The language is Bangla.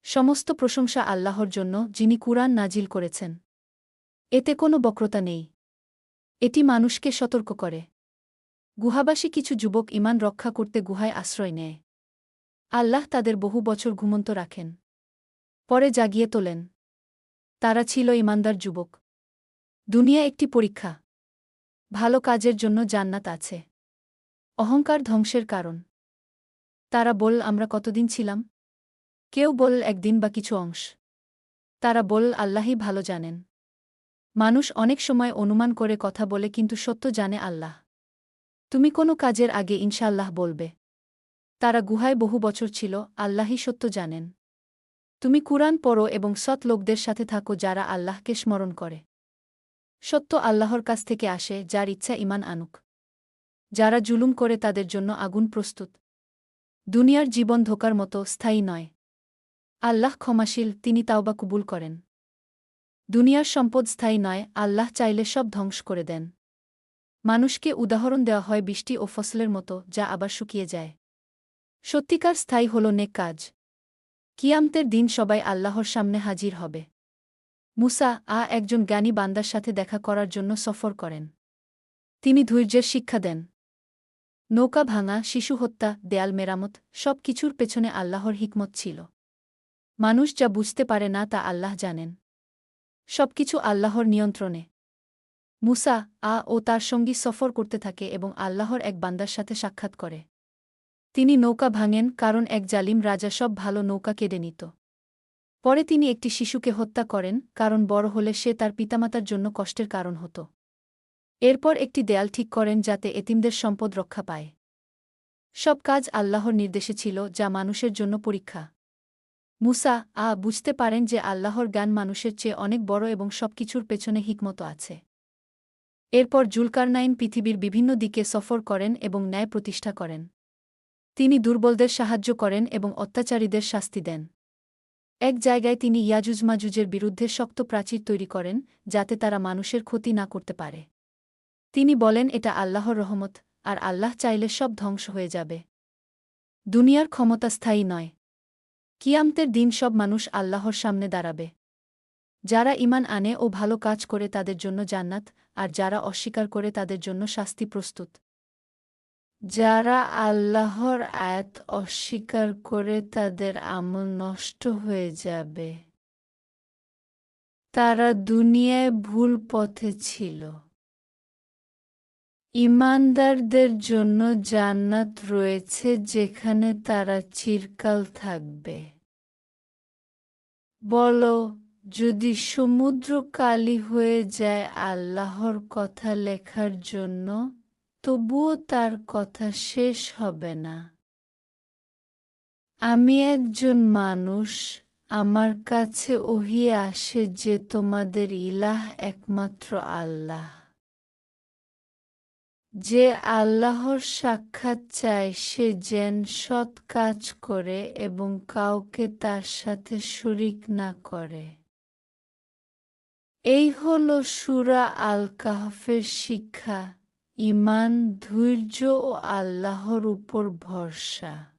সমস্ত প্রশংসা আল্লাহর জন্য, যিনি কুরআন নাজিল করেছেন। এতে কোনো বক্রতা নেই। এটি মানুষকে সতর্ক করে। গুহাবাসী কিছু যুবক ঈমান রক্ষা করতে গুহায় আশ্রয় নেয়। আল্লাহ তাদের বহু বছর ঘুমন্ত রাখেন। পরে জাগিয়ে তোলেন। তারা ছিল ঈমানদার যুবক। দুনিয়া একটি পরীক্ষা। ভালো কাজের জন্য জান্নাত আছে। অহংকার ধ্বংসের কারণ। তারা বলল, আমরা কতদিন ছিলাম? কেউ বলল, একদিন বা কিছু অংশ। তারা বলল, আল্লাহই ভালো জানেন। মানুষ অনেক সময় অনুমান করে কথা বলে, কিন্তু সত্য জানে আল্লাহ। তুমি কোনো কাজের আগে ইনশাআল্লাহ বলবে। তারা গুহায় বহু বছর ছিল, আল্লাহই সত্য জানেন। তুমি কুরআন পড়ো এবং সৎ লোকদের সাথে থাকো যারা আল্লাহকে স্মরণ করে। সত্য আল্লাহর কাছ থেকে আসে, যার ইচ্ছা ঈমান আনুক। যারা জুলুম করে তাদের জন্য আগুন প্রস্তুত। দুনিয়ার জীবন ধোঁকার মতো স্থায়ী নয়। আল্লাহ ক্ষমাশীল, তিনি তাওবা কবুল করেন। দুনিয়ার সম্পদ স্থায়ী নয়, আল্লাহ চাইলে সব ধ্বংস করে দেন। মানুষকে উদাহরণ দেওয়া হয় বৃষ্টি ও ফসলের মতো, যা আবার শুকিয়ে যায়। সত্যিকার স্থায়ী হল নেক কাজ। কিয়ামতের দিন সবাই আল্লাহর সামনে হাজির হবে। মুসা একজন জ্ঞানী বান্দার সাথে দেখা করার জন্য সফর করেন। তিনি ধৈর্যের শিক্ষা দেন। নৌকা ভাঙা, শিশু হত্যা, দেয়াল মেরামত, সব কিছুর পেছনে আল্লাহর হিকমত ছিল। মানুষ যা বুঝতে পারে না তা আল্লাহ জানেন। সবকিছু আল্লাহর নিয়ন্ত্রণে। মুসা ও তার সঙ্গী সফর করতে থাকে এবং আল্লাহর এক বান্দার সাথে সাক্ষাৎ করে। তিনি নৌকা ভাঙেন, কারণ এক জালিম রাজা সব ভালো নৌকা কেড়ে নিত। পরে তিনি একটি শিশুকে হত্যা করেন, কারণ বড় হলে সে তার পিতামাতার জন্য কষ্টের কারণ হতো। এরপর একটি দেয়াল ঠিক করেন যাতে এতিমদের সম্পদ রক্ষা পায়। সব কাজ আল্লাহর নির্দেশে ছিল, যা মানুষের জন্য পরীক্ষা। মুসা বুঝতে পারেন যে আল্লাহর জ্ঞান মানুষের চেয়ে অনেক বড় এবং সবকিছুর পেছনে হিকমত আছে। এরপর জুলকারনাইন পৃথিবীর বিভিন্ন দিকে সফর করেন এবং ন্যায় প্রতিষ্ঠা করেন। তিনি দুর্বলদের সাহায্য করেন এবং অত্যাচারীদের শাস্তি দেন। এক জায়গায় তিনি ইয়াজুজ মাজুজের বিরুদ্ধে শক্ত প্রাচীর তৈরি করেন, যাতে তারা মানুষের ক্ষতি না করতে পারে। তিনি বলেন, এটা আল্লাহর রহমত, আর আল্লাহ চাইলে সব ধ্বংস হয়ে যাবে। দুনিয়ার ক্ষমতা স্থায়ী নয়। কিয়ামতের দিন সব মানুষ আল্লাহর সামনে দাঁড়াবে। যারা ঈমান আনে ও ভালো কাজ করে তাদের জন্য জান্নাত, আর যারা অস্বীকার করে তাদের জন্য শাস্তি প্রস্তুত। যারা আল্লাহর আয়াত অস্বীকার করে তাদের আমল নষ্ট হয়ে যাবে। তারা দুনিয়ায় ভুল পথে ছিল। ঈমানদারদের জন্য জান্নাত রয়েছে, যেখানে তারা চিরকাল থাকবে। বলো, যদি সমুদ্র কালি হয়ে যায় আল্লাহর কথা লেখার জন্য, তবুও তার কথা শেষ হবে না। আমি একজন মানুষ, আমার কাছে ওহী আসে যে তোমাদের ইলাহ একমাত্র আল্লাহ। যে আল্লাহর সাক্ষাৎ চায় সে যেন সৎ কাজ করে এবং কাউকে তার সাথে শরিক না করে। এই হল সূরা আল কাহফের শিক্ষা, ঈমান, ধৈর্য ও আল্লাহর উপর ভরসা।